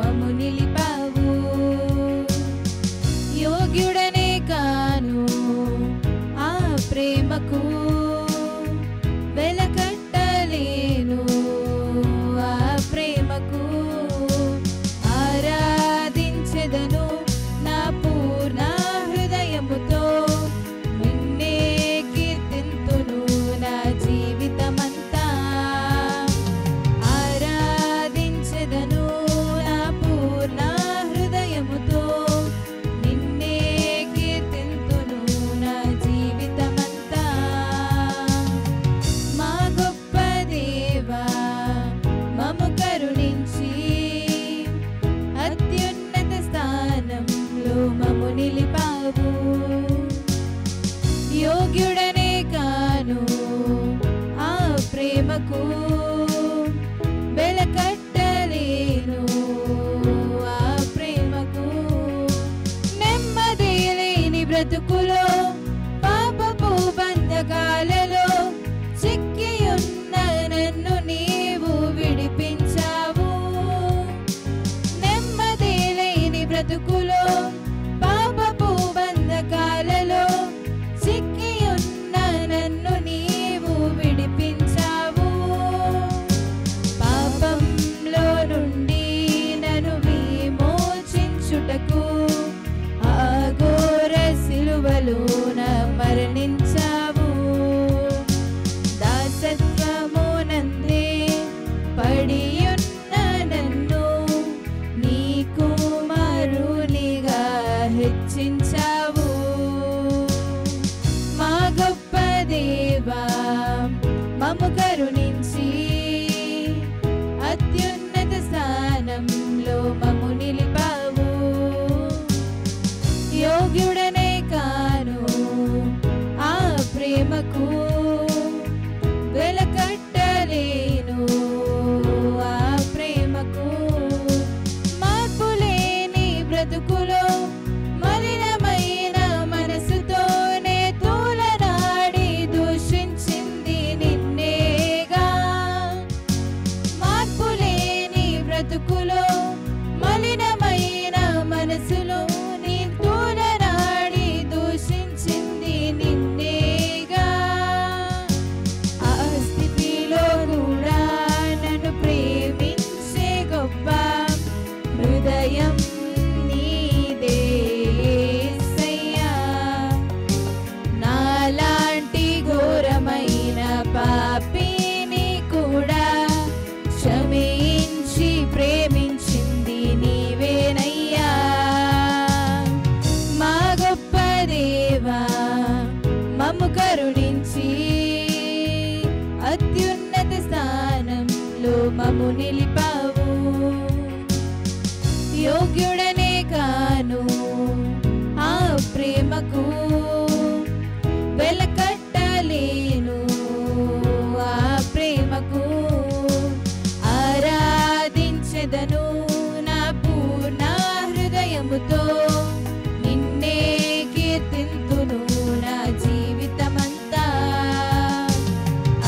మము నిలిపావు. యోగ్యుడనే కాను ఆ ప్రేమకు, వెలకట్టలేను ఆ ప్రేమకు. ఆరాధించెదను నా పూర్ణ హృదయముతో, నిన్నే కీర్తింతును నా జీవితమంతా. ఆరాధించెదను నా పూర్ణ హృదయముతో, నిన్నే కీర్తింతును నా జీవితమంతా. మా గొప్ప దేవా మము కరుణించి, అత్యున్నత స్థానంలో మము నిలిపావు. యోగ్యుడనే కాను ఆ ప్రేమకు, వెలకట్టలేను ఆ ప్రేమకు. నెమ్మది లేని బ్రతుకులో, పాపపు బంధకాలలో చిక్కియున్న నన్ను నీవు విడిపించావు. నెమ్మది లేని బ్రతుకులో, పాపపు బంధకాలలో చిక్కియున్న నన్ను నీవు విడిపించావు. పాపంలో నుండి నన్ను విమోచించుటకు, ఆ ఘోర సిలువలోన మరణించావు. దాసత్వమునందే పడియున్న నన్ను నీ కుమారునిగా హెచ్చించావు. మా గొప్ప దేవా మము కరుణించి, అత్యున్నత స్థానంలో మము నిలిపావు. యోగ్యుడనే కాను ఆ ప్రేమకు, వెలకట్టలేను ఆ ప్రేమకు. మార్పులేని బ్రతుకులో, మలినమైన మనసుతోనే తూలనాడి దూషించింది నిన్నేగా. మార్పులేని బ్రతుకులో, మలినమైన మనసులో నీ తూలనాడి దూషించింది నిన్నేగా. ఆ స్థితిలో కూడా నన్ను ప్రేమించే గొప్ప హృదయం నీదే యేసయ్యా. నాలాంటి ఘోరమైన పాపిని కూడా క్షమించి ప్రేమించింది నీవేనయ్యా. మా గొప్ప దేవా మము కరుణించి, అత్యున్నత స్థానంలో మము నిలిపావు. యోగ్యుడనే కాను ఆ ప్రేమకు, వెలకట్టలేను ఆ ప్రేమకు. ఆరాధించెదను నా పూర్ణ హృదయముతో, నిన్నే కీర్తింతును నా జీవితమంతా.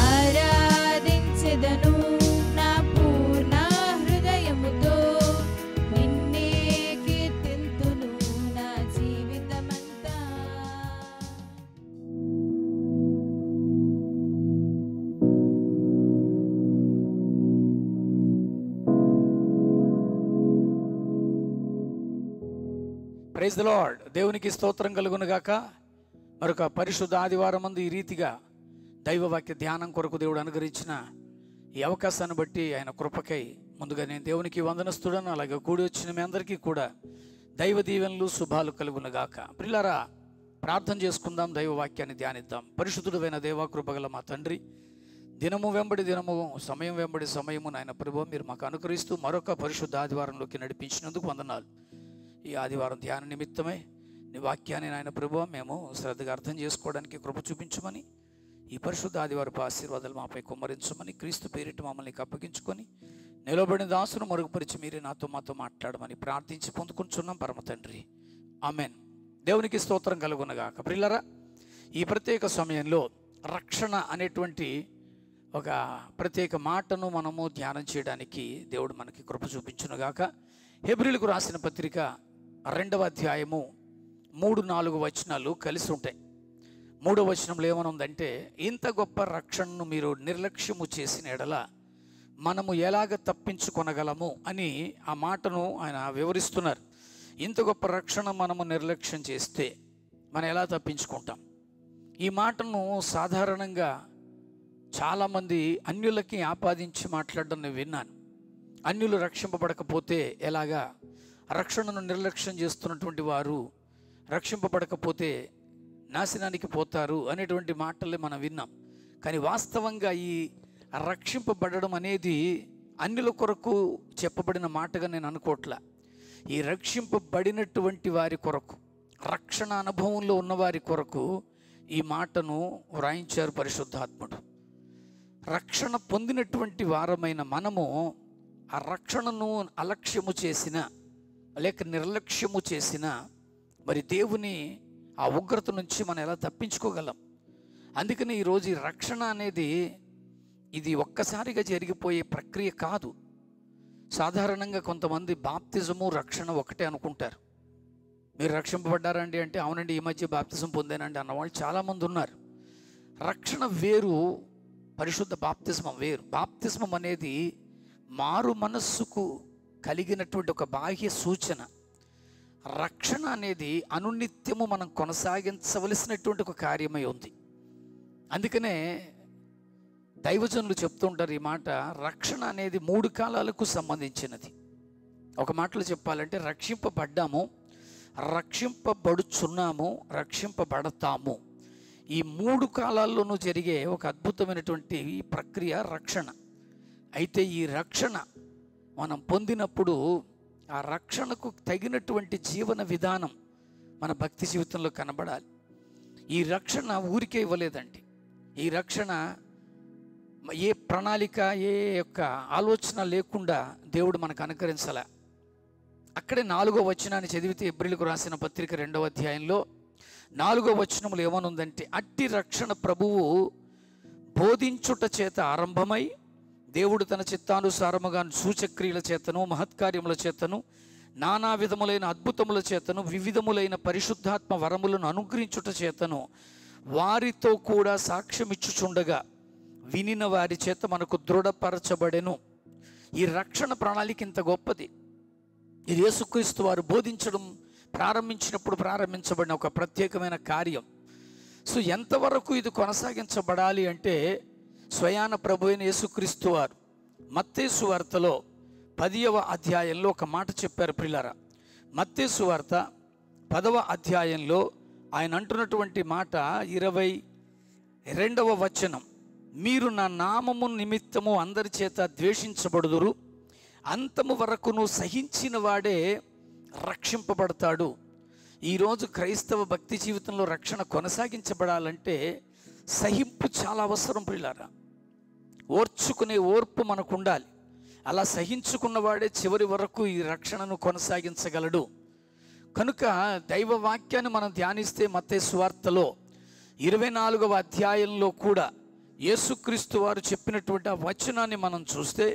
ఆరాధించెదను నా పూర్ణ హృదయముతో, నిన్నే కీర్తింతును నా జీవితమంతా. Praise the Lord. దేవునికి స్తోత్రం కలుగును గాక. మరొక పరిశుద్ధ ఆదివారం మందు ఈ రీతిగా దైవవాక్య ధ్యానం కొరకు దేవుడు అనుగ్రహించిన ఈ అవకాశాన్ని బట్టి ఆయన కృపకై ముందుగా నేను దేవునికి వందనస్తుడను. అలాగే కూడి వచ్చిన మీ అందరికీ కూడా దైవ దీవెనలు శుభాలు కలుగును గాక. ప్రియులారా, ప్రార్థన చేసుకుందాం, దైవవాక్యాన్ని ధ్యానిద్దాం. పరిశుద్ధుడైన దేవా, కృపగల మా తండ్రి, దినము వెంబడి దినము, సమయం వెంబడి సమయము నాయన ప్రభువు మీరు మాకు అనుకరిస్తూ మరొక పరిశుద్ధ ఆదివారంలోకి నడిపించినందుకు వందనాలు. ఈ ఆదివారం ధ్యాన నిమిత్తమై నీ వాక్యాన్ని నాయన ప్రభువు మేము శ్రద్ధగా అర్థం చేసుకోవడానికి కృప చూపించమని, ఈ పరిశుద్ధ ఆదివారపు ఆశీర్వాదాలు మాపై కుమ్మరించమని, క్రీస్తు పేరిట మమ్మల్ని అప్పగించుకొని నిలబడిన దాసును మరుగుపరిచి మీరే నాతో మాతో మాట్లాడమని ప్రార్థించి పొందుకుంటున్నాం పరమ తండ్రి. ఆమెన్. దేవునికి స్తోత్రం కలుగునగాక. ప్రియులారా, ఈ ప్రత్యేక సమయంలో రక్షణ అనేటువంటి ఒక ప్రత్యేక మాటను మనము ధ్యానం చేయడానికి దేవుడు మనకి కృప చూపించునుగాక. హెబ్రీయులకు రాసిన పత్రిక 2వ అధ్యాయము 3-4 వచనాలు కలిసి ఉంటాయి. 3వ వచనంలో ఏమనుందంటే, ఇంత గొప్ప రక్షణను మీరు నిర్లక్ష్యము చేసిన ఎడల మనము ఎలాగ తప్పించుకొనగలము అని ఆ మాటను ఆయన వివరిస్తున్నారు. ఇంత గొప్ప రక్షణ మనము నిర్లక్ష్యం చేస్తే మనం ఎలా తప్పించుకుంటాం? ఈ మాటను సాధారణంగా చాలామంది అన్యులకి ఆపాదించి మాట్లాడడం నేను విన్నాను. అన్యులు రక్షింపబడకపోతే ఎలాగా, రక్షణను నిర్లక్ష్యం చేస్తున్నటువంటి వారు రక్షింపబడకపోతే నాశనానికి పోతారు అనేటువంటి మాటలే మనం విన్నాం. కానీ వాస్తవంగా ఈ రక్షింపబడడం అనేది అన్యుల కొరకు చెప్పబడిన మాటగా నేను అనుకోవట్లా. ఈ రక్షింపబడినటువంటి వారి కొరకు, రక్షణ అనుభవంలో ఉన్నవారి కొరకు ఈ మాటను వ్రాయించారు పరిశుద్ధాత్ముడు. రక్షణ పొందినటువంటి వారమైన మనము ఆ రక్షణను అలక్ష్యము చేసిన లేక నిర్లక్ష్యము చేసిన మరి దేవుని ఆ ఉగ్రత నుంచి మనం ఎలా తప్పించుకోగలం? అందుకని ఈరోజు ఈ రక్షణ అనేది ఇది ఒక్కసారిగా జరిగిపోయే ప్రక్రియ కాదు. సాధారణంగా కొంతమంది బాప్తిజము రక్షణ ఒకటే అనుకుంటారు. మీరు రక్షింపబడ్డారండి అంటే, అవునండి ఈ మధ్య బాప్తిజం పొందానండి అన్నవాళ్ళు చాలామంది ఉన్నారు. రక్షణ వేరు, పరిశుద్ధ బాప్తిజమం వేరు. బాప్తిజమం అనేది మారు మనస్సుకు కలిగినటువంటి ఒక బాహ్య సూచన. రక్షణ అనేది అనునిత్యము మనం కొనసాగించవలసినటువంటి ఒక కార్యమై ఉంది. అందుకనే దైవజనులు చెప్తూ ఉంటారు ఈ మాట, రక్షణ అనేది 3 కాలాలకు సంబంధించినది. ఒక మాటలో చెప్పాలంటే రక్షింపబడ్డాము, రక్షింపబడుచున్నాము, రక్షింపబడతాము. ఈ 3 కాలాల్లోనూ జరిగే ఒక అద్భుతమైనటువంటి ప్రక్రియ రక్షణ. అయితే ఈ రక్షణ మనం పొందినప్పుడు ఆ రక్షణకు తగినటువంటి జీవన విధానం మన భక్తి జీవితంలో కనబడాలి. ఈ రక్షణ ఊరికే ఇవ్వలేదండి. ఈ రక్షణ ఏ ప్రణాళిక, ఏ యొక్క ఆలోచన లేకుండా దేవుడు మనకు అనుకరించాల. అక్కడే 4వ వచనాన్ని చదివితే, హెబ్రీయులకు రాసిన పత్రిక 2వ అధ్యాయంలో 4వ వచనములు ఏమనుందంటే, అట్టి రక్షణ ప్రభువు బోధించుట చేత ఆరంభమై దేవుడు తన చిత్తానుసారముగా సూచక్రియల చేతను, మహత్కార్యముల చేతను, నానా విధములైన అద్భుతముల చేతను, వివిధములైన పరిశుద్ధాత్మ వరములను అనుగ్రహించుట చేతను వారితో కూడా సాక్ష్యమిచ్చుచుండగా వినిన వారి చేత మనకు దృఢపరచబడెను. ఈ రక్షణ ప్రణాళిక ఇంత గొప్పది. ఇది యేసుక్రీస్తు వారు బోధించడం ప్రారంభించినప్పుడు ప్రారంభించబడిన ఒక ప్రత్యేకమైన కార్యం. సో ఎంతవరకు ఇది కొనసాగించబడాలి అంటే, స్వయాన ప్రభు అయిన యేసుక్రీస్తు వారు మత్తయి సువార్తలో 10వ అధ్యాయంలో ఒక మాట చెప్పారు ప్రియులారా. మత్తయి సువార్త 10వ అధ్యాయంలో ఆయన అంటున్నటువంటి మాట 22వ వచనం, మీరు నా నామము నిమిత్తము అందరి చేత ద్వేషించబడుదురు, అంతము వరకును సహించిన వాడే రక్షింపబడతాడు. ఈరోజు క్రైస్తవ భక్తి జీవితంలో రక్షణ కొనసాగించబడాలంటే సహింపు చాలా అవసరం ప్రియులారా. ఓర్చుకునే ఓర్పు మనకు ఉండాలి. అలా సహించుకున్నవాడే చివరి వరకు ఈ రక్షణను కొనసాగించగలడు. కనుక దైవ వాక్యాన్ని మనం ధ్యానిస్తే మత్తయి సువార్తలో 24వ అధ్యాయంలో కూడా యేసుక్రీస్తు వారు చెప్పినటువంటి ఆ వచనాన్ని మనం చూస్తే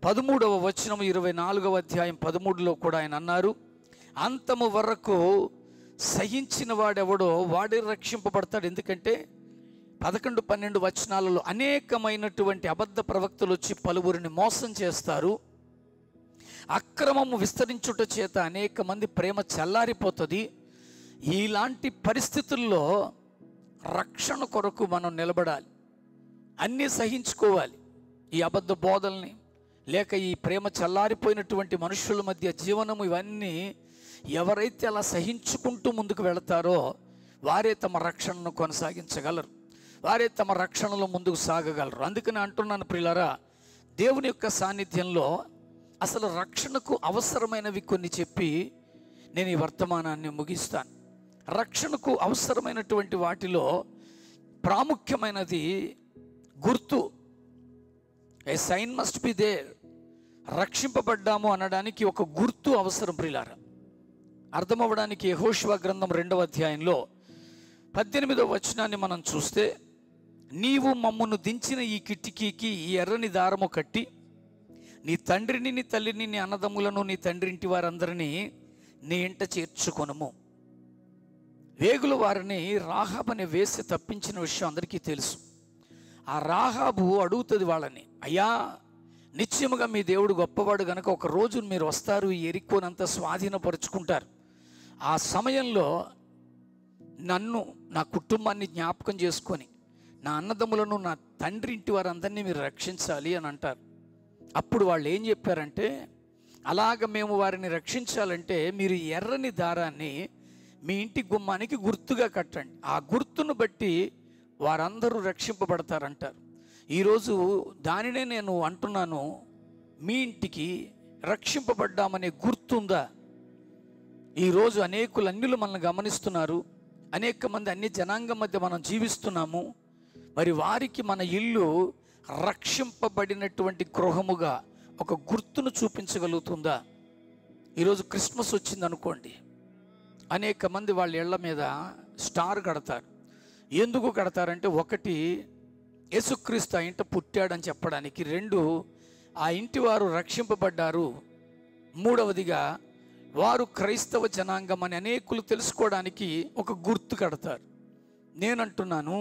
13వ వచనం 24వ అధ్యాయం 13లో కూడా ఆయన అన్నారు, అంతము వరకు సహించిన వాడెవడో వాడే రక్షింపబడతాడు. ఎందుకంటే 11, 12 వచనాలలో అనేకమైనటువంటి అబద్ధ ప్రవక్తలు వచ్చి పలువురిని మోసం చేస్తారు. అక్రమము విస్తరించుట చేత అనేక మంది ప్రేమ చల్లారిపోతుంది. ఇలాంటి పరిస్థితుల్లో రక్షణ కొరకు మనం నిలబడాలి. అన్నీ సహించుకోవాలి. ఈ అబద్ధ బోధల్ని, లేక ఈ ప్రేమ చల్లారిపోయినటువంటి మనుషుల మధ్య జీవనము, ఇవన్నీ ఎవరైతే అలా సహించుకుంటూ ముందుకు వెళతారో వారే తమ రక్షణను కొనసాగించగలరు, వారే తమ రక్షణలో ముందుకు సాగగలరు. అందుకని అంటున్నాను ప్రియులారా, దేవుని యొక్క సాన్నిధ్యంలో అసలు రక్షణకు అవసరమైనవి కొన్ని చెప్పి నేను ఈ వర్తమానాన్ని ముగిస్తాను. రక్షణకు అవసరమైనటువంటి వాటిలో ప్రాముఖ్యమైనది గుర్తు. ఏ సైన్ మస్ట్ బి దేర్. రక్షింపబడ్డాము అనడానికి ఒక గుర్తు అవసరం ప్రియులారా. అర్థమవ్వడానికి యెహోషువ గ్రంథం 2వ అధ్యాయంలో 18వ వచనాన్ని మనం చూస్తే, నీవు మమ్మను దించిన ఈ కిటికీకి ఈ ఎర్రని దారము కట్టి నీ తండ్రిని, నీ తల్లిని, నీ అన్నదమ్ములను, నీ తండ్రి ఇంటి వారందరినీ నీ ఇంట చేర్చుకొనుము. వేగుల వారిని రాహాబు అనే వేశ్య తప్పించిన విషయం అందరికీ తెలుసు. ఆ రాహాబు అడుగుతుంది వాళ్ళని, అయ్యా నిశ్చయముగా మీ దేవుడు గొప్పవాడు గనక ఒక రోజు మీరు వస్తారు, ఈ యెరికోనంతా స్వాధీనపరుచుకుంటారు. ఆ సమయంలో నన్ను, నా కుటుంబాన్ని జ్ఞాపకం చేసుకొని నా అన్నదమ్ములను, నా తండ్రి ఇంటి వారందరినీ మీరు రక్షించాలి అని అంటారు. అప్పుడు వాళ్ళు ఏం చెప్పారంటే, అలాగ మేము వారిని రక్షించాలంటే మీరు ఎర్రని దారాన్ని మీ ఇంటి గుమ్మానికి గుర్తుగా కట్టండి, ఆ గుర్తును బట్టి వారందరూ రక్షింపబడతారంటారు. ఈరోజు దానినే నేను అంటున్నాను, మీ ఇంటికి రక్షింపబడ్డామనే గుర్తుందా? ఈరోజు అనేకులు అన్యులు మనల్ని గమనిస్తున్నారు, అనేక మంది అన్య జనాంగం మధ్య మనం జీవిస్తున్నాము. మరి వారికి మన ఇల్లు రక్షింపబడినటువంటి గృహముగా ఒక గుర్తును చూపించగలుగుతుందా? ఈరోజు క్రిస్మస్ వచ్చింది అనుకోండి, అనేక మంది వాళ్ళ ఇళ్ల మీద స్టార్ కడతారు. ఎందుకు కడతారంటే, ఒకటి యేసుక్రీస్తు ఆ ఇంట పుట్టాడని చెప్పడానికి, రెండు ఆ ఇంటి వారు రక్షింపబడ్డారు, మూడవదిగా వారు క్రైస్తవ జనాంగం అని అనేకులు తెలుసుకోవడానికి ఒక గుర్తు కడతారు. నేనంటున్నాను,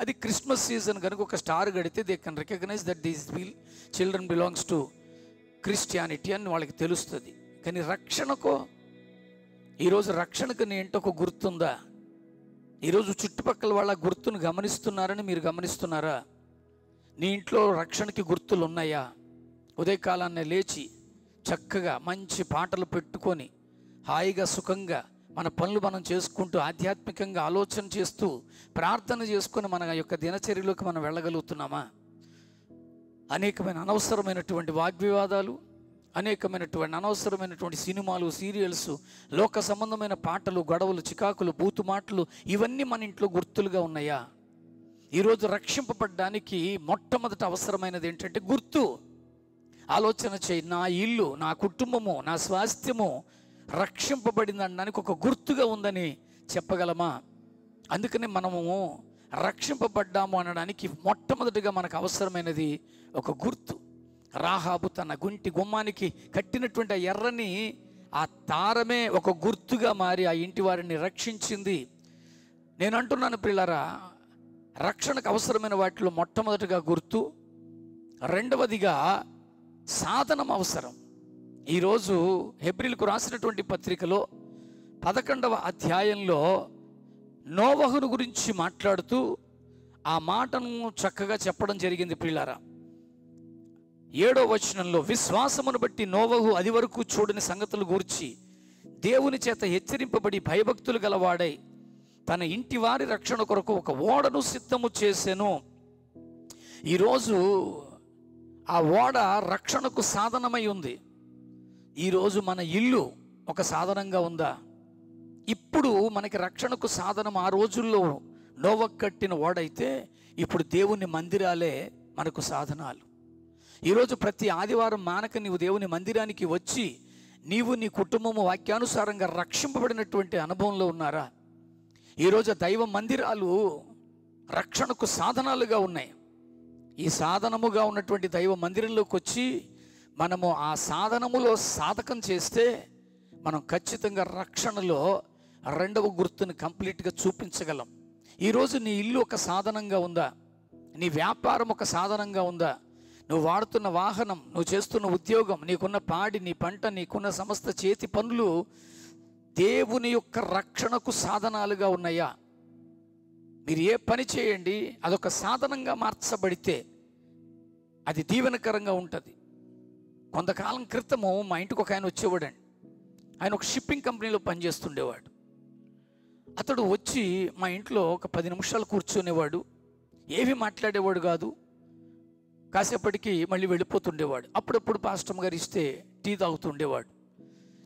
అది క్రిస్మస్ సీజన్ కనుక ఒక స్టార్ కడితే they can recognize that these children belongs to Christianity అని వాళ్ళకి తెలుస్తుంది. కానీ రక్షణకో, ఈరోజు రక్షణకు నీ ఇంట ఒక గుర్తుందా? ఈరోజు చుట్టుపక్కల వాళ్ళ గుర్తును గమనిస్తున్నారని మీరు గమనిస్తున్నారా? నీ ఇంట్లో రక్షణకి గుర్తులు ఉన్నాయా? ఉదయకాలాన్ని లేచి చక్కగా మంచి పాటలు పెట్టుకొని హాయిగా సుఖంగా మన పనులు మనం చేసుకుంటూ ఆధ్యాత్మికంగా ఆలోచన చేస్తూ ప్రార్థన చేసుకొని మన యొక్క దినచర్యలోకి మనం వెళ్ళగలుగుతున్నామా? అనేకమైన అనవసరమైనటువంటి వాగ్వివాదాలు, అనేకమైనటువంటి అనవసరమైనటువంటి సినిమాలు, సీరియల్స్, లోక సంబంధమైన పాటలు, గొడవలు, చికాకులు, బూతు మాటలు, ఇవన్నీ మన ఇంట్లో గుర్తులుగా ఉన్నాయా? ఈరోజు రక్షింపబడ్డానికి మొట్టమొదట అవసరమైనది ఏంటంటే గుర్తు. ఆలోచన చేయి, నా ఇల్లు, నా కుటుంబము, నా స్వాస్థ్యము రక్షింపబడిందనడానికి ఒక గుర్తుగా ఉందని చెప్పగలమా? అందుకని మనము రక్షింపబడ్డాము అనడానికి మొట్టమొదటిగా మనకు అవసరమైనది ఒక గుర్తు. రాహాబు తన గుమ్మానికి కట్టినటువంటి ఆ ఎర్రని ఆ తారమే ఒక గుర్తుగా మారి ఆ ఇంటి వారిని రక్షించింది. నేను అంటున్నాను ప్రియులారా, రక్షణకు అవసరమైన వాటిలో మొట్టమొదటిగా గుర్తు, రెండవదిగా సాధనం అవసరం. ఈరోజు హెబ్రీలకు రాసినటువంటి పత్రికలో 11వ అధ్యాయంలో నోవహును గురించి మాట్లాడుతూ ఆ మాటను చక్కగా చెప్పడం జరిగింది ప్రియులారా. 7వ వచనంలో, విశ్వాసమును బట్టి నోవహు అది వరకు చూడని సంగతులు గూర్చి దేవుని చేత హెచ్చరింపబడి భయభక్తులు గలవాడై తన ఇంటి వారి రక్షణ కొరకు ఒక ఓడను సిద్ధము చేసెను. ఈరోజు ఆ ఓడ రక్షణకు సాధనమై ఉంది. ఈరోజు మన ఇల్లు ఒక సాధనంగా ఉందా? ఇప్పుడు మనకి రక్షణకు సాధనం ఆ రోజుల్లో నోవహు కట్టిన ఓడైతే, ఇప్పుడు దేవుని మందిరాలే మనకు సాధనాలు. ఈరోజు ప్రతి ఆదివారం మానక నీవు దేవుని మందిరానికి వచ్చి నీవు నీ కుటుంబము వాక్యానుసారంగా రక్షింపబడినటువంటి అనుభవంలో ఉన్నారా? ఈరోజు దైవ మందిరాలు రక్షణకు సాధనాలుగా ఉన్నాయి. ఈ సాధనముగా ఉన్నటువంటి దైవ మందిరంలోకి వచ్చి మనము ఆ సాధనములో సాధకం చేస్తే మనం ఖచ్చితంగా రక్షణలో రెండవ గుర్తుని కంప్లీట్గా చూపించగలం. ఈరోజు నీ ఇల్లు ఒక సాధనంగా ఉందా? నీ వ్యాపారం ఒక సాధనంగా ఉందా? నువ్వు వాడుతున్న వాహనం, నువ్వు చేస్తున్న ఉద్యోగం, నీకున్న పాడి, నీ పంట, నీకున్న సమస్త చేతి పనులు దేవుని యొక్క రక్షణకు సాధనాలుగా ఉన్నాయా? మీరు ఏ పని చేయండి, అదొక సాధనంగా మార్చబడితే అది దీవెనకరంగా ఉంటుంది. కొంతకాలం క్రితము మా ఇంటికి ఒక ఆయన వచ్చేవాడండి. ఆయన ఒక షిప్పింగ్ కంపెనీలో పనిచేస్తుండేవాడు. అతడు వచ్చి మా ఇంట్లో ఒక 10 నిమిషాలు కూర్చునేవాడు. ఏమీ మాట్లాడేవాడు కాదు. కాసేపటికి మళ్ళీ వెళ్ళిపోతుండేవాడు. అప్పుడప్పుడు పాస్టర్ గారు ఇస్తే టీ తాగుతుండేవాడు.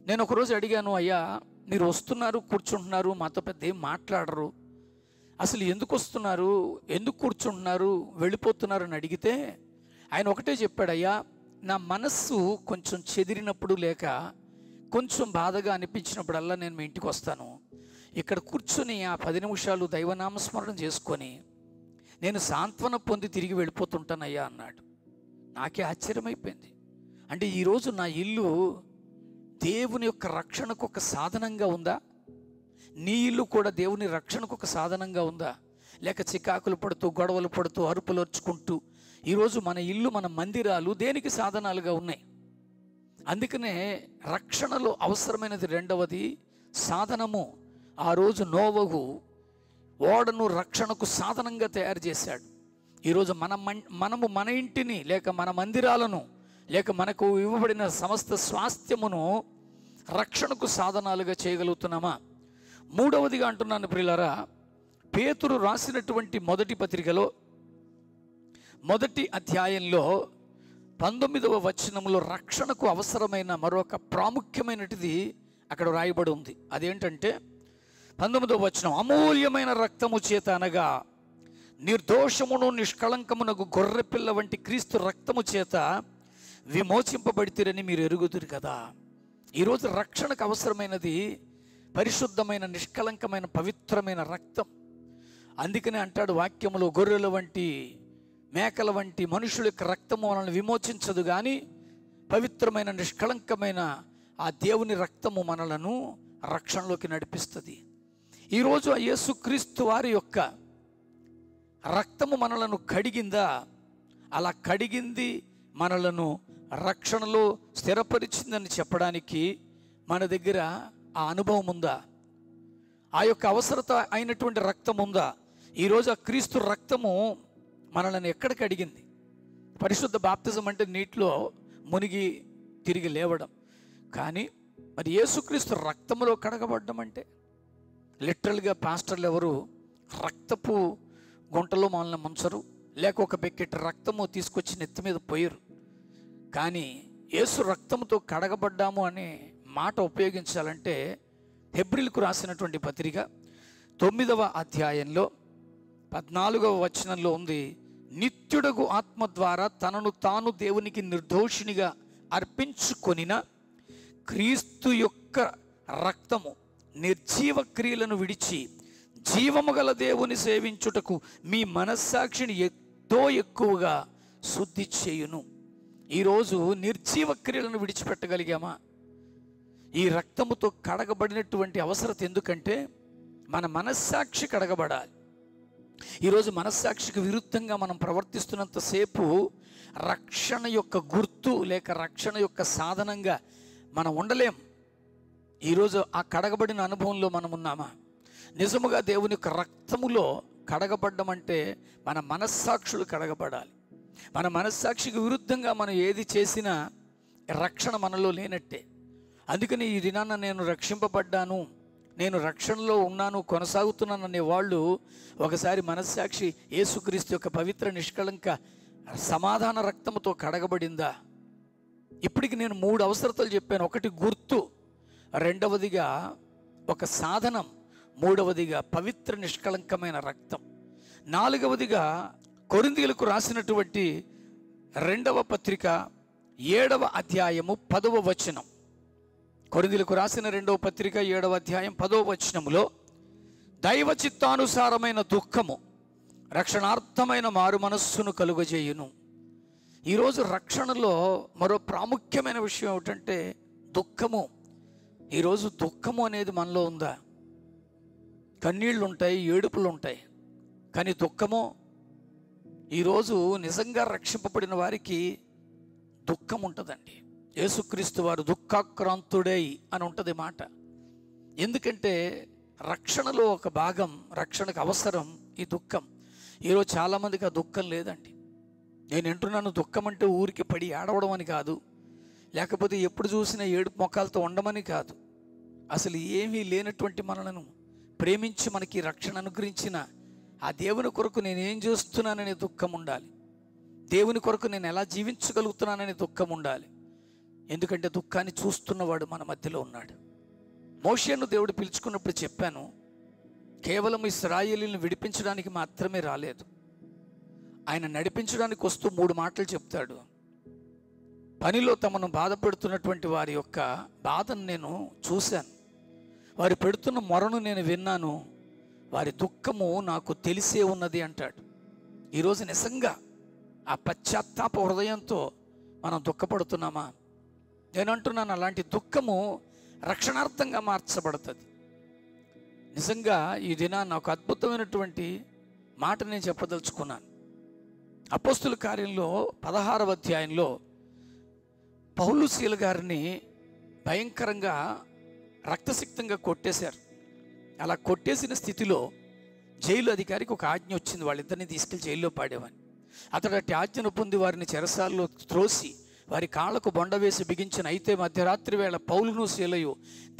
నేను ఒకరోజు అడిగాను, అయ్యా మీరు వస్తున్నారు, కూర్చుంటున్నారు, మాతో పెద్ద ఏం మాట్లాడరు, అసలు ఎందుకు వస్తున్నారు, ఎందుకు కూర్చుంటున్నారు, వెళ్ళిపోతున్నారు అని అడిగితే ఆయన ఒకటే చెప్పాడు, అయ్యా నా మనస్సు కొంచెం చెదిరినప్పుడు లేక కొంచెం బాధగా అనిపించినప్పుడల్లా నేను మీ ఇంటికి వస్తాను. ఇక్కడ కూర్చుని ఆ 10 నిమిషాలు దైవనామస్మరణ చేసుకొని నేను సాంత్వన పొంది తిరిగి వెళ్ళిపోతుంటానయ్యా అన్నాడు. నాకే ఆశ్చర్యమైపోయింది. అంటే ఈరోజు నా ఇల్లు దేవుని యొక్క రక్షణకు ఒక సాధనంగా ఉందా? నీ ఇల్లు కూడా దేవుని రక్షణకు ఒక సాధనంగా ఉందా? లేక చికాకులు పడుతూ, గొడవలు పడుతూ, అరుపులు అరుచుకుంటూ ఈరోజు మన ఇల్లు, మన మందిరాలు దేనికి సాధనాలుగా ఉన్నాయి? అందుకనే రక్షణలో అవసరమైనది రెండవది సాధనము. ఆ రోజు నోవహు ఓడను రక్షణకు సాధనంగా తయారు చేశాడు. ఈరోజు మనము మన ఇంటిని, లేక మన మందిరాలను, లేక మనకు ఇవ్వబడిన సమస్త స్వాస్థ్యమును రక్షణకు సాధనాలుగా చేయగలుగుతున్నామా? మూడవదిగా అంటున్నాను ప్రియులారా, పేతురు రాసినటువంటి మొదటి పత్రికలో మొదటి అధ్యాయంలో 19వ వచనంలో రక్షణకు అవసరమైన మరొక ప్రాముఖ్యమైనటిది అక్కడ రాయబడి ఉంది. అదేంటంటే 19వ వచనం, అమూల్యమైన రక్తము చేత అనగా నిర్దోషమును నిష్కళంకమునకు గొర్రెపిల్ల వంటి క్రీస్తు రక్తము చేత విమోచింపబడితిరని మీరు ఎరుగుదురు కదా. ఈరోజు రక్షణకు అవసరమైనది పరిశుద్ధమైన, నిష్కళంకమైన, పవిత్రమైన రక్తం. అందుకనే అంటాడు వాక్యములో, గొర్రెల వంటి, మేకల వంటి మనుషుల యొక్క రక్తము మనల్ని విమోచించదు, కానీ పవిత్రమైన, నిష్కళంకమైన ఆ దేవుని రక్తము మనలను రక్షణలోకి నడిపిస్తుంది. ఈరోజు ఆ యేసుక్రీస్తు వారి యొక్క రక్తము మనలను కడిగిందా? అలా కడిగింది, మనలను రక్షణలో స్థిరపరిచిందని చెప్పడానికి మన దగ్గర ఆ అనుభవం ఉందా? ఆ యొక్క అవసరత అయినటువంటి రక్తం ఉందా? ఈరోజు ఆ క్రీస్తు రక్తము మనల్ని ఎక్కడ కడిగింది? పరిశుద్ధ బాప్తిజం అంటే నీటిలో మునిగి తిరిగి లేవడం. కానీ మరి యేసుక్రీస్తు రక్తములో కడగబడ్డం అంటే లిటరల్గా పాస్టర్లు ఎవరు రక్తపు గుంటలో మనల్ని ముంచరు, లేక ఒక బకెట్ రక్తము తీసుకొచ్చి నెత్తి మీద పోయరు. కానీ యేసు రక్తంతో కడగబడ్డాము అనే మాట ఉపయోగించాలంటే హెబ్రీలకు రాసినటువంటి పత్రిక 9వ అధ్యాయంలో 14వ వచనంలో ఉంది, నిత్యుడగు ఆత్మ ద్వారా తనను తాను దేవునికి నిర్దోషినిగా అర్పించుకొనిన క్రీస్తు యొక్క రక్తము నిర్జీవ క్రియలను విడిచి జీవము గల దేవుని సేవించుటకు మీ మనస్సాక్షిని ఎంతో ఎక్కువగా శుద్ధి చేయును. ఈరోజు నిర్జీవ క్రియలను విడిచిపెట్టగలిగామా? ఈ రక్తముతో కడగబడినటువంటి అవసరత ఎందుకంటే మన మనస్సాక్షి కడగబడాలి. ఈరోజు మనస్సాక్షికి విరుద్ధంగా మనం ప్రవర్తిస్తున్నంతసేపు రక్షణ యొక్క గుర్తు లేక రక్షణ యొక్క సాధనంగా మనం ఉండలేం. ఈరోజు ఆ కడగబడిన అనుభవంలో మనం ఉన్నామా? నిజముగా దేవుని యొక్క రక్తములో కడగబడ్డం అంటే మన మనస్సాక్షులు కడగబడాలి. మన మనస్సాక్షికి విరుద్ధంగా మనం ఏది చేసినా రక్షణ మనలో లేనట్టే. అందుకని ఈ దినాన నేను రక్షింపబడ్డాను, నేను రక్షణలో ఉన్నాను, కొనసాగుతున్నాను అనే వాళ్ళు ఒకసారి మనస్సాక్షి యేసుక్రీస్తు యొక్క పవిత్ర, నిష్కళంక, సమాధాన రక్తముతో కడగబడిందా? ఇప్పటికి నేను 3 అవసరతలు చెప్పాను. ఒకటి గుర్తు, రెండవదిగా ఒక సాధనం, మూడవదిగా పవిత్ర నిష్కళంకమైన రక్తం, నాలుగవదిగా కొరింథీయులకు రాసినటువంటి 2వ పత్రిక 7వ అధ్యాయము 10వ వచనం. కొరింథీయులకు రాసిన 2వ పత్రిక 7వ అధ్యాయం 10వ వచనములో దైవ చిత్తానుసారమైన దుఃఖము రక్షణార్థమైన మారు మనస్సును కలుగజేయును. ఈరోజు రక్షణలో మరో ప్రాముఖ్యమైన విషయం ఏమిటంటే దుఃఖము. ఈరోజు దుఃఖము అనేది మనలో ఉందా? కన్నీళ్ళు ఉంటాయి, ఏడుపులు ఉంటాయి, కానీ దుఃఖము ఈరోజు నిజంగా రక్షింపబడిన వారికి దుఃఖం ఉంటుందండి. యేసుక్రీస్తు వారు దుఃఖాక్రాంతుడై అని ఉంటుంది మాట. ఎందుకంటే రక్షణలో ఒక భాగం, రక్షణకు అవసరం ఈ దుఃఖం. ఈరోజు చాలామందికి ఆ దుఃఖం లేదండి. నేను వింటున్నాను, దుఃఖం అంటే ఊరికి పడి ఏడవడం అని కాదు, లేకపోతే ఎప్పుడు చూసినా ఏడుపు మొక్కలతో ఉండమని కాదు. అసలు ఏమీ లేనటువంటి మనలను ప్రేమించి మనకి రక్షణ అనుగ్రహించిన ఆ దేవుని కొరకు నేనేం చేస్తున్నాననే దుఃఖం ఉండాలి. దేవుని కొరకు నేను ఎలా జీవించగలుగుతున్నాననే దుఃఖం ఉండాలి. ఎందుకంటే దుఃఖాన్ని చూస్తున్నవాడు మన మధ్యలో ఉన్నాడు. మోషేను దేవుడు పిలుచుకున్నప్పుడు చెప్పాను, కేవలం ఇశ్రాయేలీయులను విడిపించడానికి మాత్రమే రాలేదు, ఆయన నడిపించడానికి వస్తూ 3 మాటలు చెప్తాడు. పనిలో తమను బాధపెడుతున్నటువంటి వారి యొక్క బాధను నేను చూశాను, వారు పెడుతున్న మొరను నేను విన్నాను, వారి దుఃఖము నాకు తెలిసే ఉన్నది అంటాడు. ఈరోజు నిజంగా ఆ పశ్చాత్తాప హృదయంతో మనం దుఃఖపడుతున్నామా? నేను అంటున్నాను, అలాంటి దుఃఖము రక్షణార్థంగా మార్చబడుతుంది. నిజంగా ఈ దినాన్ని ఒక అద్భుతమైనటువంటి మాట నేను చెప్పదలుచుకున్నాను. అపోస్తుల కార్యంలో 16వ అధ్యాయంలో పౌలు శీల గారిని భయంకరంగా రక్తసిక్తంగా కొట్టేశారు. అలా కొట్టేసిన స్థితిలో జైలు అధికారికి ఒక ఆజ్ఞ వచ్చింది, వాళ్ళిద్దరిని తీసుకెళ్లి జైల్లో పాడేవని. అతడు అట్టి ఆజ్ఞను పొంది వారిని చెరసాల్లో త్రోసి వారి కాళ్లకు బొండ వేసి బిగించిన. అయితే మధ్యరాత్రి వేళ పౌలును శీలయు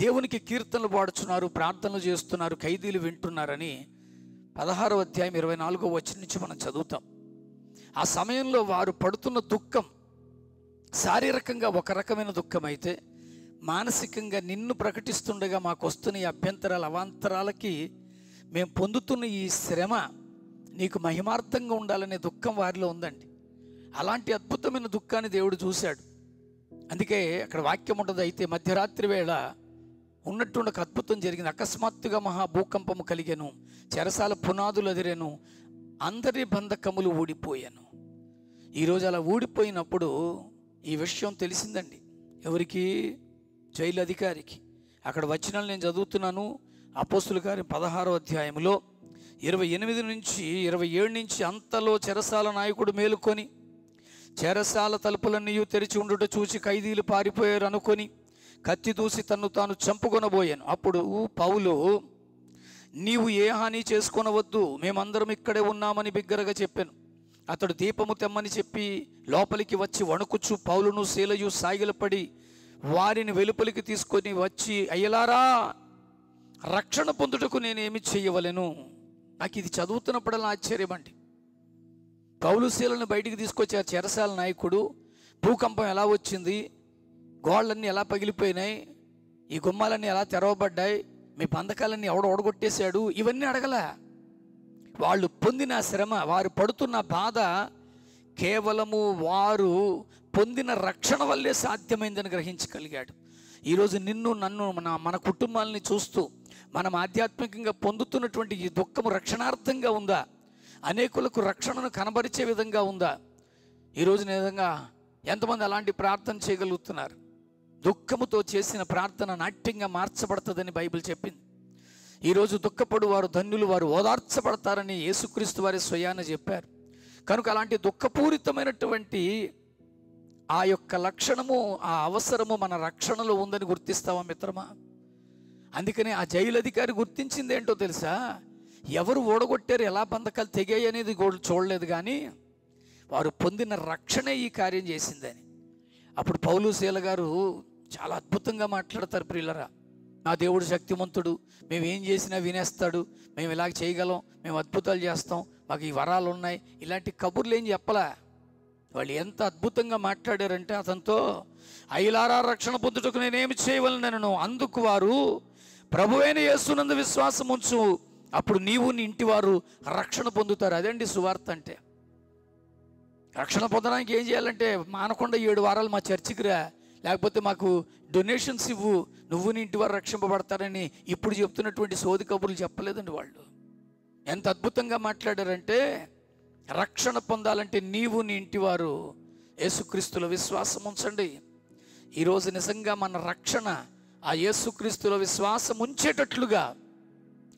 దేవునికి కీర్తనలు పాడుచున్నారు, ప్రార్థనలు చేస్తున్నారు, ఖైదీలు వింటున్నారని 16వ అధ్యాయం 24వ వచనం నుంచి మనం చదువుతాం. ఆ సమయంలో వారు పడుతున్న దుఃఖం శారీరకంగా ఒక రకమైన దుఃఖం అయితే, మానసికంగా నిన్ను ప్రకటిస్తుండగా మాకు వస్తున్న ఈ అభ్యంతరాలు అవాంతరాలకి మేము పొందుతున్న ఈ శ్రమ నీకు మహిమార్థంగా ఉండాలనే దుఃఖం వారిలో ఉందండి. అలాంటి అద్భుతమైన దుఃఖాన్ని దేవుడు చూశాడు. అందుకే అక్కడ వాక్యం ఉంటుంది, అయితే మధ్యరాత్రి వేళ ఉన్నట్టుండి ఒక అద్భుతం జరిగింది. అకస్మాత్తుగా మహాభూకంపము కలిగెను, చెరసాల పునాదులు అదిరెను, అందరి బంధకములు ఊడిపోయాను. ఈరోజు అలా ఊడిపోయినప్పుడు ఈ విషయం తెలిసిందండి. ఎవరికి? జైలు అధికారికి. అక్కడ వచనాలు నేను చదువుతున్నాను. అపోస్తుల కార్యం 16వ అధ్యాయంలో 28 నుంచి 27 నుంచి. అంతలో చెరసాల నాయకుడు మేలుకొని చెరసాల తలుపులన్నీ తెరిచి ఉండుట చూసి ఖైదీలు పారిపోయారు అనుకొని కత్తి దూసి తన్ను తాను చంపుకొనబోయాను. అప్పుడు పౌలు, నీవు ఏ హాని చేసుకొనవద్దు, మేమందరం ఇక్కడే ఉన్నామని బిగ్గరగా చెప్పాను. అతడు దీపము తెమ్మని చెప్పి లోపలికి వచ్చి వణుకుచు పౌలును శీలయు సాగిలపడి వారిని వెలుపలికి తీసుకొని వచ్చి, అయ్యలారా, రక్షణ పొందుటకు నేనేమి చెయ్యవలెను? నాకు ఇది చదువుతున్నప్పుడల్లా ఆశ్చర్యమండి. పౌలు శీలను బయటికి తీసుకొచ్చి ఆ చెరసాల నాయకుడు, భూకంపం ఎలా వచ్చింది, గోళ్ళన్నీ ఎలా పగిలిపోయినాయి, ఈ గుమ్మాలన్నీ ఎలా తెరవబడ్డాయి, మీ బంధకాలన్నీ ఎవడ ఓడగొట్టేశాడు, ఇవన్నీ అడగలా. వాళ్ళు పొందిన శ్రమ, వారు పడుతున్న బాధ కేవలము వారు పొందిన రక్షణ వల్లే సాధ్యమైందని గ్రహించగలిగాడు. ఈరోజు నిన్ను నన్ను మన కుటుంబాలని చూస్తూ మనం ఆధ్యాత్మికంగా పొందుతున్నటువంటి ఈ దుఃఖము రక్షణార్థంగా ఉందా? అనేకులకు రక్షణను కనబరిచే విధంగా ఉందా? ఈరోజు నిజంగా ఎంతమంది అలాంటి ప్రార్థన చేయగలుగుతున్నారు? దుఃఖముతో చేసిన ప్రార్థన నాట్యంగా మార్చబడుతుందని బైబిల్ చెప్పింది. ఈరోజు దుఃఖపడు వారు ధన్యులు, వారు ఓదార్చబడతారని యేసుక్రీస్తు వారి స్వయాన చెప్పారు. కనుక అలాంటి దుఃఖపూరితమైనటువంటి ఆ యొక్క లక్షణము, ఆ అవసరము మన రక్షణలో ఉందని గుర్తిస్తావా మిత్రమా? అందుకనే ఆ జైలు అధికారి గుర్తించింది ఏంటో తెలుసా? ఎవరు ఓడగొట్టారు, ఎలా బంధకాలు తెగాయి అనేది చూడలేదు, కానీ వారు పొందిన రక్షణే ఈ కార్యం చేసిందని. అప్పుడు పౌలు శీల గారు చాలా అద్భుతంగా మాట్లాడతారు. ప్రియులరా, నా దేవుడు శక్తిమంతుడు, మేము ఏం చేసినా వినేస్తాడు, మేము ఇలాగ చేయగలం, మేము అద్భుతాలు చేస్తాం, మాకు ఈ వరాలు ఉన్నాయి, ఇలాంటి కబుర్లు ఏం చెప్పలా. వాళ్ళు ఎంత అద్భుతంగా మాట్లాడారంటే అతనితో, అయ్యలారా, రక్షణ పొందుటకు నేనేమి చేయవలనను, అందుకు వారు ప్రభువైన యేసునందు విశ్వాసం ఉంచు, అప్పుడు నీవు నీ ఇంటి వారు రక్షణ పొందుతారు. అదండి సువార్త అంటే. రక్షణ పొందడానికి ఏం చేయాలంటే, మానకుండా 7 వారాలు మా చర్చికి రా, లేకపోతే మాకు డొనేషన్స్ ఇవ్వు, నువ్వు నీ ఇంటి వారు రక్షింపబడతారని ఇప్పుడు చెప్తున్నటువంటి సోది కబుర్లు చెప్పలేదండి వాళ్ళు. ఎంత అద్భుతంగా మాట్లాడారంటే, రక్షణ పొందాలంటే నీవు నీ ఇంటివారు యేసుక్రీస్తులో విశ్వాసం ఉంచండి. ఈరోజు నిజంగా మన రక్షణ ఆ యేసుక్రీస్తులో విశ్వాసం ఉంచేటట్లుగా,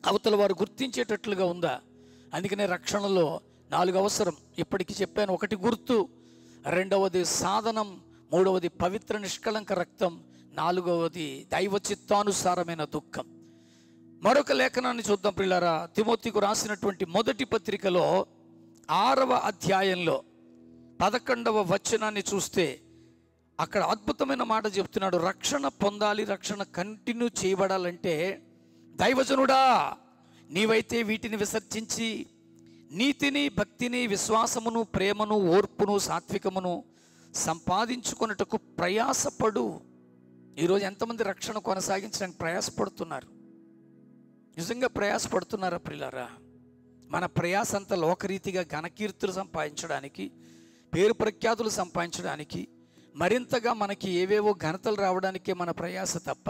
అవతల వారు గుర్తించేటట్లుగా ఉందా? అందుకనే రక్షణలో 4 అవసరం. ఇప్పటికీ చెప్పాను. 1 గుర్తు, 2వది సాధనం, 3వది పవిత్ర నిష్కళంక రక్తం, 4వది దైవ చిత్తానుసారమైన దుఃఖం. మరొక లేఖనాన్ని చూద్దాం ప్రియులారా. తిమోతికు రాసినటువంటి మొదటి పత్రికలో 6వ అధ్యాయంలో 11వ వచనాన్ని చూస్తే అక్కడ అద్భుతమైన మాట చెప్తున్నాడు. రక్షణ పొందాలి, రక్షణ కంటిన్యూ చేయబడాలంటే, దైవజనుడా, నీవైతే వీటిని విసర్జించి నీతిని, భక్తిని, విశ్వాసమును, ప్రేమను, ఓర్పును, సాత్వికమును సంపాదించుకున్నటకు ప్రయాసపడు. ఈరోజు ఎంతమంది రక్షణ కొనసాగించడానికి ప్రయాసపడుతున్నారు? నిజంగా ప్రయాసపడుతున్నారా ప్రియులారా? మన ప్రయాస అంతా లోకరీతిగా ఘనకీర్తులు సంపాదించడానికి, పేరు ప్రఖ్యాతులు సంపాదించడానికి, మరింతగా మనకి ఏవేవో ఘనతలు రావడానికే మన ప్రయాస తప్ప,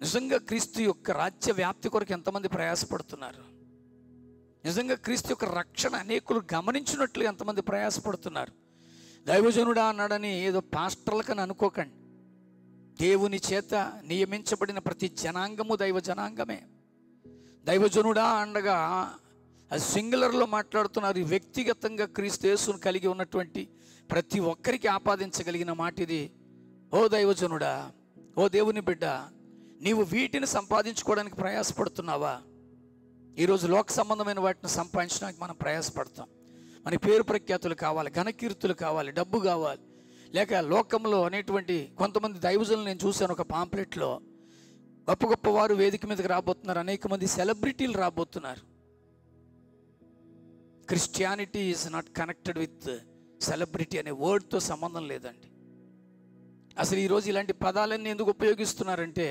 నిజంగా క్రీస్తు యొక్క రాజ్య వ్యాప్తి కొరకు ఎంతమంది ప్రయాసపడుతున్నారు? నిజంగా క్రీస్తు యొక్క రక్షణ అనేకులు గమనించినట్లు ఎంతమంది ప్రయాసపడుతున్నారు? దైవజనుడా అన్నాడని ఏదో పాస్టర్లకని అనుకోకండి. దేవుని చేత నియమించబడిన ప్రతి జనాంగము దైవ జనాంగమే. దైవజనుడా అనగా సింగులర్లో మాట్లాడుతున్నారు. వ్యక్తిగతంగా క్రీస్తు యేసును కలిగి ఉన్నటువంటి ప్రతి ఒక్కరికి ఆపాదించగలిగిన మాట ఇది. ఓ దైవజనుడా, ఓ దేవుని బిడ్డ, నీవు వీటిని సంపాదించుకోవడానికి ప్రయాసపడుతున్నావా? ఈరోజు లోక సంబంధమైన వాటిని సంపాదించడానికి మనం ప్రయాసపడతాం. మన పేరు ప్రఖ్యాతులు కావాలి, ఘనకీర్తులు కావాలి, డబ్బు కావాలి. లేక లోకంలో అనేటువంటి కొంతమంది దైవజనులు నేను చూశాను. ఒక పాంప్లెట్లో గొప్ప గొప్ప వారు వేదిక మీదకి రాబోతున్నారు. అనేక మంది సెలబ్రిటీలు రాబోతున్నారు. Christianity is not connected with celebrity అనే వర్డ్తో సంబంధం లేదండి. అసలు ఈరోజు ఇలాంటి పదాలన్నీ ఎందుకు ఉపయోగిస్తున్నారంటే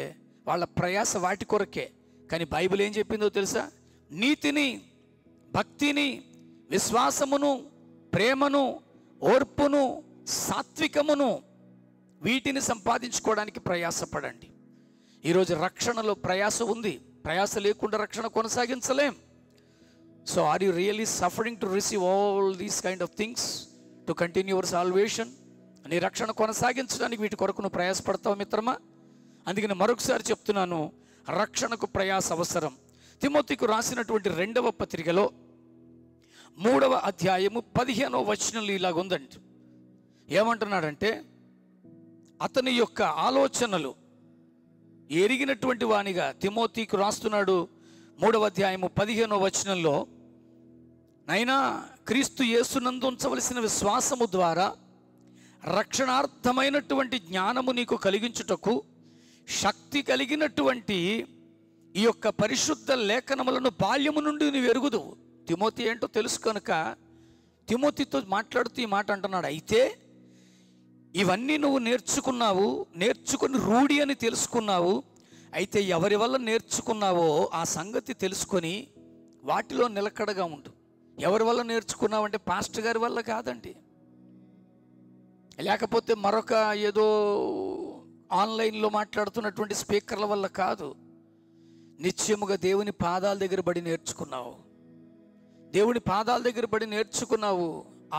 వాళ్ళ ప్రయాస వాటి కొరకే. కానీ బైబిల్ ఏం చెప్పిందో తెలుసా? నీతిని, భక్తిని, విశ్వాసమును, ప్రేమను, ఓర్పును, సాత్వికమును, వీటిని సంపాదించుకోవడానికి ప్రయాసపడండి. ఈరోజు రక్షణలో ప్రయాస ఉంది. ప్రయాస లేకుండా రక్షణ కొనసాగించలేం. So are you really suffering to receive all these kind of things to continue your salvation? నీ రక్షణ కొనసాగించడానికి వీటి కొరకు నువ్వు ప్రయాసపడతావు మిత్రమా? అందుకని మరొకసారి చెప్తున్నాను, రక్షణకు ప్రయాస అవసరం. తిమోతికు రాసినటువంటి 2వ పత్రికలో 3వ అధ్యాయము 15వ వచనంలో ఇలాగుందండి. ఏమంటున్నాడంటే, అతని యొక్క ఆలోచనలు ఎరిగినటువంటి వానిగా తిమోతికు రాస్తున్నాడు. 3వ అధ్యాయము 15వ వచనంలో, నైనా క్రీస్తు యేసునందు ఉంచవలసిన విశ్వాసము ద్వారా రక్షణార్థమైనటువంటి జ్ఞానము నీకు కలిగించుటకు శక్తి కలిగినటువంటి ఈ యొక్క పరిశుద్ధ లేఖనములను బాల్యము నుండి నీవు ఎరుగుదువు. తిమోతి ఏంటో తెలుసు కనుక తిమోతితో మాట్లాడుతూ ఈ మాట అంటున్నాడు. అయితే ఇవన్నీ నువ్వు నేర్చుకున్నావు, నేర్చుకుని రూఢి అని తెలుసుకున్నావు. అయితే ఎవరి వల్ల నేర్చుకున్నావో ఆ సంగతి తెలుసుకొని వాటిలో నిలకడగా ఉండు. ఎవరి వల్ల నేర్చుకున్నావు అంటే పాస్టర్ గారి వల్ల కాదండి, లేకపోతే మరొక ఏదో ఆన్లైన్లో మాట్లాడుతున్నటువంటి స్పీకర్ల వల్ల కాదు. నిత్యముగా దేవుని పాదాల దగ్గర పడి నేర్చుకున్నావు. దేవుని పాదాల దగ్గర పడి నేర్చుకున్నావు.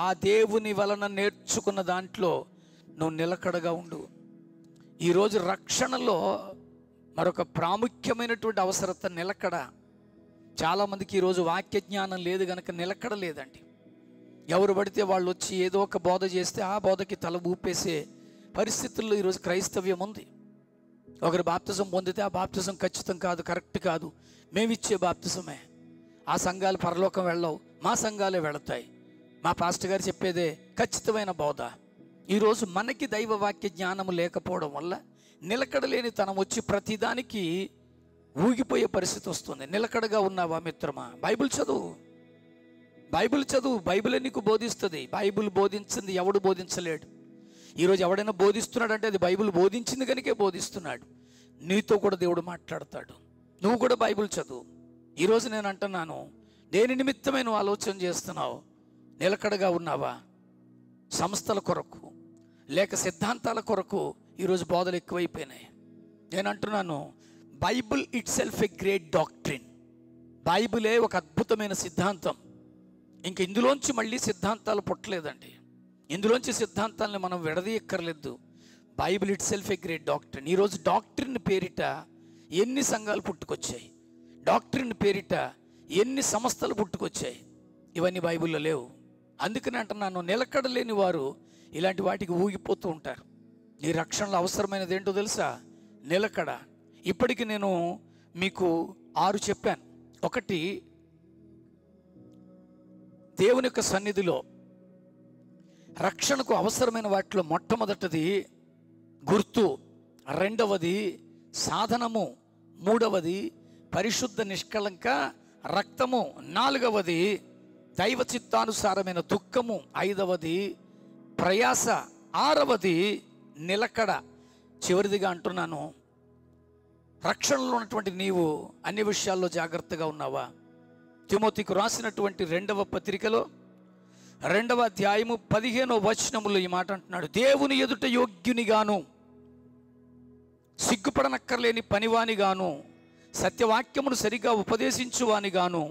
ఆ దేవుని వలన నేర్చుకున్న దాంట్లో నువ్వు నిలకడగా ఉండు. ఈరోజు రక్షణలో మరొక ప్రాముఖ్యమైనటువంటి అవసరత నిలకడ. చాలామందికి ఈరోజు వాక్య జ్ఞానం లేదు కనుక నిలకడ లేదండి. ఎవరు పడితే వాళ్ళు వచ్చి ఏదో ఒక బోధ చేస్తే ఆ బోధకి తల ఊపేసే పరిస్థితుల్లో ఈరోజు క్రైస్తవ్యం ఉంది. ఒకరు బాప్తిజం పొందితే ఆ బాప్తిజం ఖచ్చితం కాదు, కరెక్ట్ కాదు, మేమిచ్చే బాప్తిజమే. ఆ సంఘాలు పరలోకం వెళ్ళవు, మా సంఘాలే వెళతాయి, మా పాస్టర్ గారు చెప్పేదే ఖచ్చితమైన బోధ. ఈరోజు మనకి దైవ వాక్య జ్ఞానము లేకపోవడం వల్ల నిలకడలేని తనం వచ్చి ప్రతిదానికి ఊగిపోయే పరిస్థితి వస్తుంది. నిలకడగా ఉన్నావా మిత్రమా? బైబిల్ చదువు, బైబిల్ చదువు. బైబిలే నీకు బోధిస్తుంది. బైబిల్ బోధించింది ఎవడు బోధించలేడు. ఈరోజు ఎవడైనా బోధిస్తున్నాడంటే అది బైబిల్ బోధించింది కనుకే బోధిస్తున్నాడు. నీతో కూడా దేవుడు మాట్లాడతాడు. నువ్వు కూడా బైబిల్ చదువు. ఈరోజు నేను అంటున్నాను, దేని నిమిత్తమే నువ్వు ఆలోచన చేస్తున్నావు? నిలకడగా ఉన్నావా? సంస్థల కొరకు లేక సిద్ధాంతాల కొరకు ఈరోజు బోధలు ఎక్కువైపోయినాయి. నేను అంటున్నాను, Bible itself a great doctrine. బైబిలే ఒక అద్భుతమైన సిద్ధాంతం. ఇంక ఇందులోంచి మళ్ళీ సిద్ధాంతాలు పుట్టలేదండి. ఇందులోంచి సిద్ధాంతాలను మనం విడదీయక్కర్లేదు. Bible itself a great doctrine. ఈరోజు డాక్ట్రిన్ పేరిట ఎన్ని సంఘాలు పుట్టుకొచ్చాయి, డాక్ట్రిన్ పేరిట ఎన్ని సంస్థలు పుట్టుకొచ్చాయి. ఇవన్నీ బైబిల్లో లేవు. అందుకని అంటున్నాను, నిలకడలేని వారు ఇలాంటి వాటికి ఊగిపోతూ ఉంటారు. నీ రక్షణలో అవసరమైనది ఏంటో తెలుసా? నిలకడ. ఇప్పటికి నేను మీకు 6 చెప్పాను. ఒకటి, దేవుని యొక్క సన్నిధిలో రక్షణకు అవసరమైన వాటిలో మొట్టమొదటిది గుర్తు, 2వది సాధనము, 3వది పరిశుద్ధ నిష్కళంక రక్తము, 4వది దైవ చిత్తానుసారమైన దుఃఖము, 5వది ప్రయాస, 6వది నిలకడ. చివరిదిగా అంటున్నాను, రక్షణలో ఉన్నటువంటి నీవు అన్ని విషయాల్లో జాగ్రత్తగా ఉన్నావా? తిమోతికి రాసినటువంటి 2వ పత్రికలో 2వ అధ్యాయము 15వ వచనములో ఈ మాట అంటున్నాడు. దేవుని ఎదుట యోగ్యునిగాను, సిగ్గుపడనక్కర్లేని పనివానిగాను, సత్యవాక్యమును సరిగా ఉపదేశించువానిగాను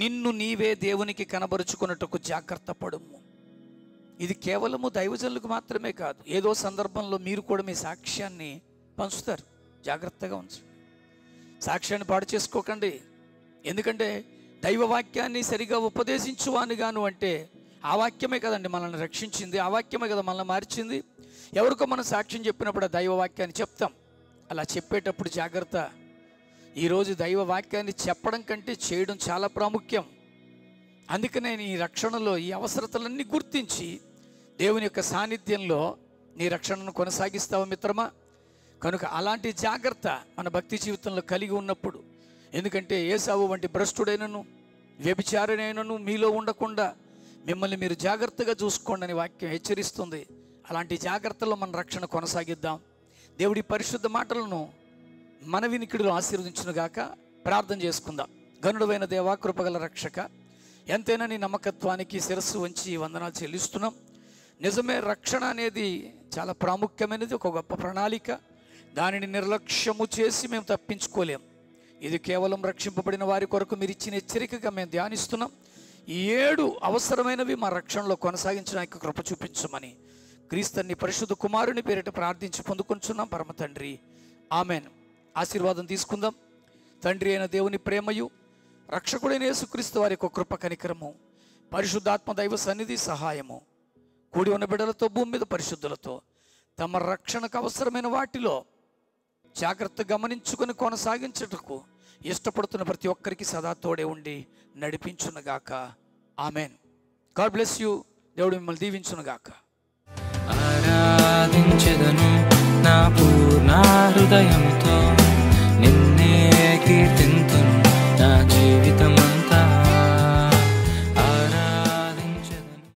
నిన్ను నీవే దేవునికి కనబరుచుకున్నట్టుకు జాగ్రత్త పడుము. ఇది కేవలము దైవజనులకు మాత్రమే కాదు, ఏదో సందర్భంలో మీరు కూడా మీ సాక్ష్యాన్ని పంచుతారు. జాగ్రత్తగా ఉంచండి. సాక్ష్యాన్ని పాడు చేసుకోకండి. ఎందుకంటే దైవవాక్యాన్ని సరిగా ఉపదేశించువానిగాను అంటే ఆ వాక్యమే కదండి మనల్ని రక్షించింది, ఆ వాక్యమే కదా మనల్ని మార్చింది. ఎవరికో మనం సాక్ష్యం చెప్పినప్పుడు ఆ దైవవాక్యాన్ని చెప్తాం. అలా చెప్పేటప్పుడు జాగ్రత్త. ఈరోజు దైవవాక్యాన్ని చెప్పడం కంటే చేయడం చాలా ప్రాముఖ్యం. అందుకనే నీ రక్షణలో ఈ అవసరతలన్నీ గుర్తించి దేవుని యొక్క సాన్నిధ్యంలో నీ రక్షణను కొనసాగిస్తావా మిత్రమా? కనుక అలాంటి జాగ్రత్త మన భక్తి జీవితంలో కలిగి ఉన్నప్పుడు, ఎందుకంటే ఏసావు వంటి భ్రష్టుడైనను వ్యభిచారుడైనను మీలో ఉండకుండా మిమ్మల్ని మీరు జాగ్రత్తగా చూసుకోండి అని వాక్యం హెచ్చరిస్తుంది. అలాంటి జాగ్రత్తలో మన రక్షణ కొనసాగిద్దాం. దేవుడి పరిశుద్ధ మాటలను మన వినికిడిలో ఆశీర్వదించునుగాక. ప్రార్థన చేసుకుందాం. గనుడైన దేవా, కృపగల రక్షక, ఎంతైనా నీ నమ్మకత్వానికి శిరస్సు వంచి వందనాలు చెల్లిస్తున్నాం. నిజమే, రక్షణ అనేది చాలా ప్రాముఖ్యమైనది, ఒక గొప్ప ప్రణాళిక. దానిని నిర్లక్ష్యము చేసి మేము తప్పించుకోలేం. ఇది కేవలం రక్షింపబడిన వారి కొరకు మీరు ఇచ్చిన హెచ్చరికగా మేము ధ్యానిస్తున్నాం. ఈ 7 అవసరమైనవి మా రక్షణలో కొనసాగించడానికి కృప చూపించమని క్రీస్తుని పరిశుద్ధ కుమారుని పేరిట ప్రార్థించి పొందుకొంచున్నాం పరమ తండ్రి. ఆమెన్. ఆశీర్వాదం తీసుకుందాం. తండ్రి అయిన దేవుని ప్రేమయు, రక్షకుడైన యేసుక్రీస్తు వారి యొక్క కృప కనికరము, పరిశుద్ధాత్మ దైవ సన్నిధి సహాయము కూడి ఉన్న బిడ్డలతో, భూమి మీద పరిశుద్ధులతో తమ రక్షణకు అవసరమైన వాటిలో జాగ్రత్త గమనించుకొని కొనసాగించుటకు ఇష్టపడుతున్న ప్రతి ఒక్కరికి సదా తోడే ఉండి నడిపించునుగాక. ఆమెన్. God bless you. దేవుడు మిమ్మల్ని దీవించునుగాక. ఆరాధించెదను నా పూర్ణ హృదయముతో,